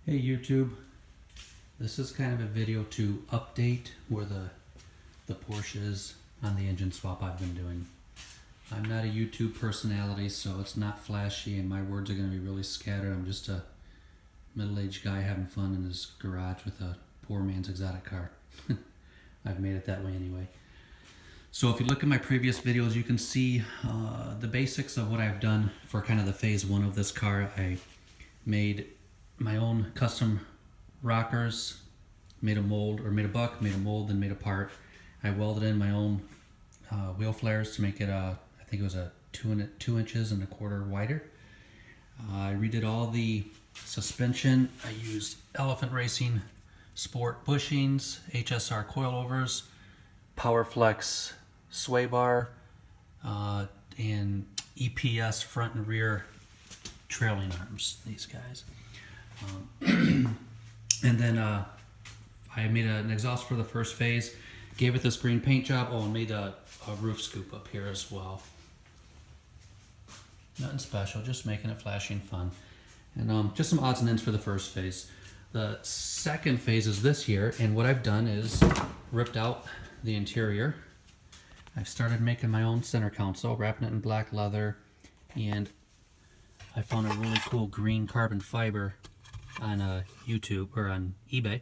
Hey YouTube, this is kind of a video to update where the Porsche is on the engine swap I've been doing. I'm not a YouTube personality, so it's not flashy and my words are going to be really scattered. I'm just a middle-aged guy having fun in his garage with a poor man's exotic car. I've made it that way anyway. So if you look at my previous videos, you can see the basics of what I've done for kind of the phase one of this car. I made my own custom rockers, made a mold, or made a buck, made a mold, then made a part. I welded in my own wheel flares to make it I think it was a 2 inches and a quarter wider. I redid all the suspension. I used Elephant Racing Sport bushings, HSR coilovers, Powerflex sway bar, and EPS front and rear trailing arms, these guys. And then I made an exhaust for the first phase, gave it this green paint job, and made a roof scoop up here as well. Nothing special, just making it flashy and fun. And just some odds and ends for the first phase. The second phase is this here, and what I've done is ripped out the interior. I've started making my own center console, wrapping it in black leather, and I found a really cool green carbon fiber on YouTube or on eBay.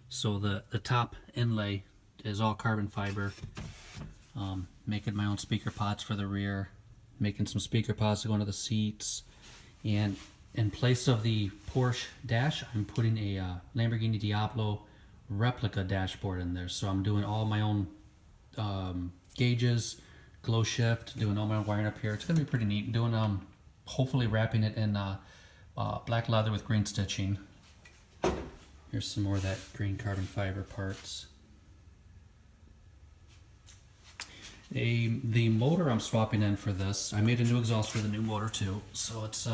So the top inlay is all carbon fiber. Making my own speaker pods for the rear, making some speaker pods to go into the seats, and in place of the Porsche dash, I'm putting a Lamborghini Diablo replica dashboard in there. So I'm doing all my own gauges, glow shift, doing all my own wiring up here. It's gonna be pretty neat. Doing hopefully wrapping it in black leather with green stitching. Here's some more of that green carbon fiber parts. The motor I'm swapping in for this, I made a new exhaust for the new motor too. So it's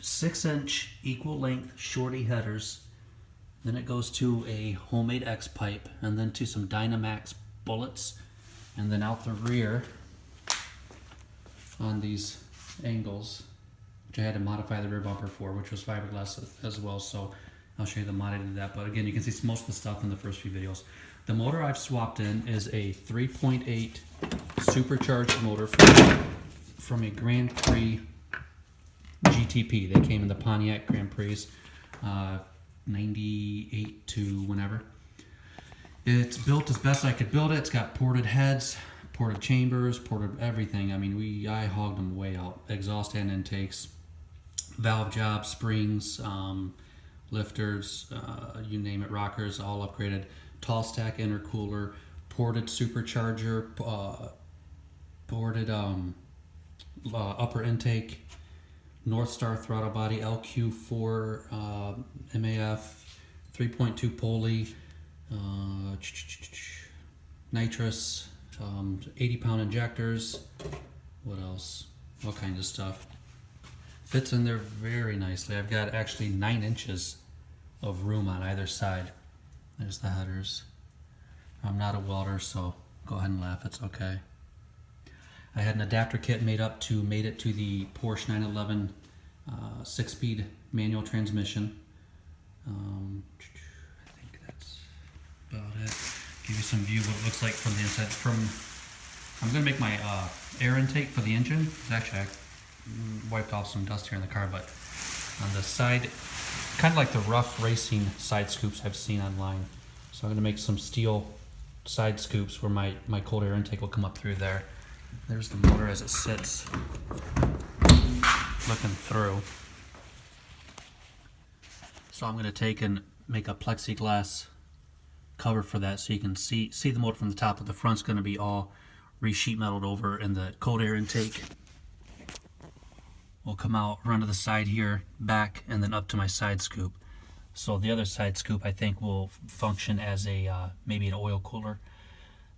6-inch equal length shorty headers. Then it goes to a homemade X pipe, and then to some Dynomax bullets, and then out the rear on these angles, which I had to modify the rear bumper for, which was fiberglass as well. So I'll show you the mod I did that. But again, you can see most of the stuff in the first few videos. The motor I've swapped in is a 3.8 supercharged motor from a Grand Prix GTP. They came in the Pontiac Grand Prix, 98 to whenever. It's built as best I could build it. It's got ported heads, ported chambers, ported everything. I mean, I hogged them way out. Exhaust and intakes, valve jobs, springs, lifters, you name it, rockers, all upgraded. Tall stack intercooler, ported supercharger, ported upper intake, northstar throttle body, LQ4 MAF, 3.2 pulley, nitrous, 80-pound injectors. What else? All kinds of stuff. Fits in there very nicely. I've got actually 9 inches of room on either side. There's the headers. I'm not a welder, so go ahead and laugh, it's okay. I had an adapter kit made it to the Porsche 911 6-speed manual transmission. I think that's about it. Give you some view of what it looks like from the inside. I'm going to make my air intake for the engine. Actually, I wiped off some dust here in the car, but on the side, kind of like the rough racing side scoops I've seen online. So I'm going to make some steel side scoops where my cold air intake will come up through there. There's the motor as it sits, looking through. So I'm going to take and make a plexiglass cover for that so you can see the motor from the top, but the front's going to be all re-sheet metaled over, and the cold air intake will come out, run to the side here, back, and then up to my side scoop. So the other side scoop I think will function as a maybe an oil cooler.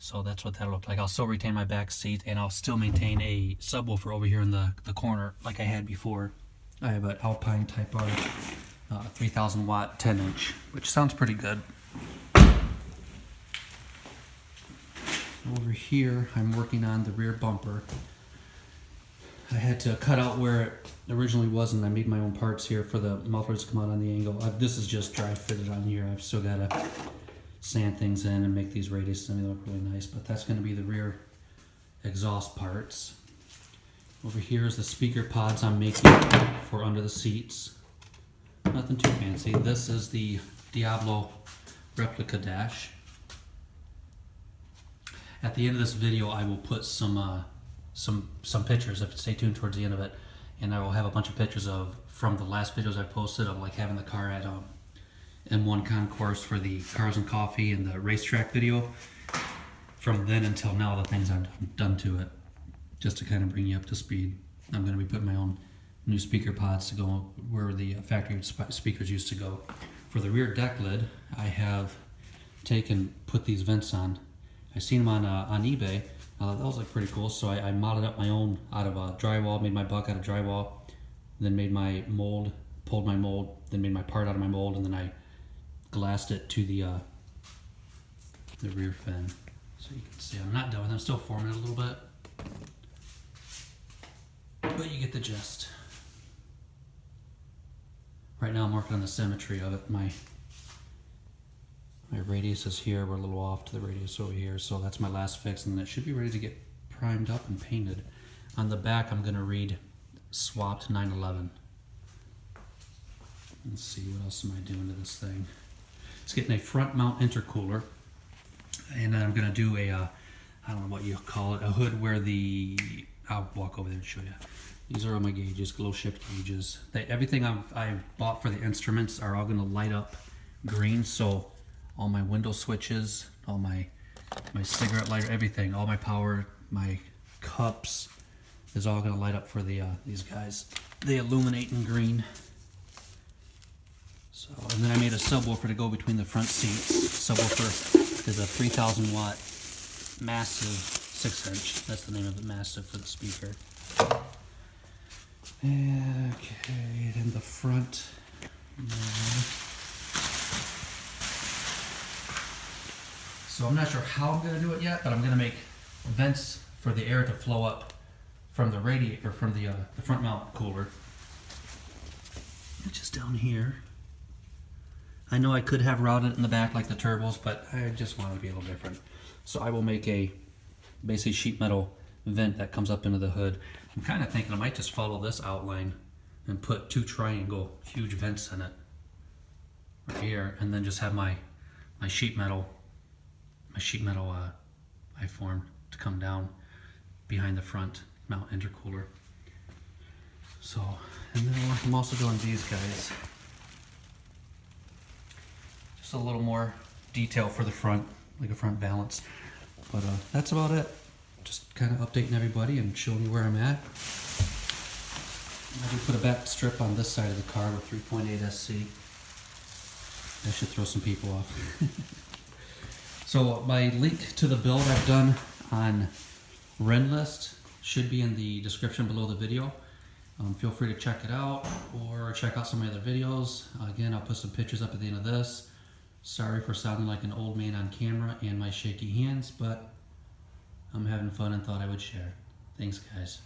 So that's what that'll look like. I'll still retain my back seat, and I'll still maintain a subwoofer over here in the corner like I had before. I have an Alpine Type R 3000 watt 10-inch, which sounds pretty good. Over here I'm working on the rear bumper. I had to cut out where it originally was, and I made my own parts here for the mufflers to come out on the angle. This is just dry fitted on here. I've still got to sand things in and make these radiuses. I mean, they look really nice, but that's going to be the rear exhaust parts. Over here is the speaker pods I'm making for under the seats. Nothing too fancy. This is the Diablo replica dash. At the end of this video, I will put some pictures. If stay tuned towards the end of it, and I will have a bunch of pictures from the last videos I posted of like having the car at M1 Concourse for the Cars and Coffee and the racetrack video. From then until now, the things I've done to it, just to kind of bring you up to speed. I'm going to be putting my own new speaker pods to go where the factory speakers used to go. For the rear deck lid, I have put these vents on. I seen them on eBay. Those look pretty cool, so I modded up my own out of drywall, made my buck out of drywall, then made my mold, pulled my mold, then made my part out of my mold, and then I glassed it to the rear fin. So you can see I'm not done with it. I'm still forming it a little bit, but you get the gist. Right now I'm working on the symmetry of it. My radius is here, we're a little off to the radius over here, so that's my last fix, and it should be ready to get primed up and painted. On the back, I'm gonna read swapped 911. Let's see, what else am I doing to this thing? It's getting a front mount intercooler, and then I'm gonna do a, I don't know what you call it, a hood where I'll walk over there and show you. These are all my gauges, glow shift gauges. Everything I've bought for the instruments are all gonna light up green, so all my window switches, all my cigarette lighter, everything, all my power, my cups is all gonna light up for these guys. They illuminate in green. So, and then I made a subwoofer to go between the front seats. Subwoofer is a 3,000 watt massive 6-inch. That's the name of it, massive for the speaker. Okay, then the front. So I'm not sure how I'm going to do it yet, but I'm going to make vents for the air to flow up from the radiator, from the front mount cooler, which is down here. I know I could have routed it in the back like the turbos, but I just wanted to be a little different. So I will make a basically sheet metal vent that comes up into the hood. I'm kind of thinking I might just follow this outline and put 2 triangle huge vents in it right here, and then just have my sheet metal I formed to come down behind the front mount intercooler. So, and then I'm also doing these guys. Just a little more detail for the front, like a front balance. But that's about it. Just kind of updating everybody and showing you where I'm at. I do put a back strip on this side of the car with 3.8 SC. That should throw some people off. So my link to the build I've done on Renlist should be in the description below the video. Feel free to check it out or check out some of the other videos. Again, I'll put some pictures up at the end of this. Sorry for sounding like an old man on camera and my shaky hands, but I'm having fun and thought I would share. Thanks, guys.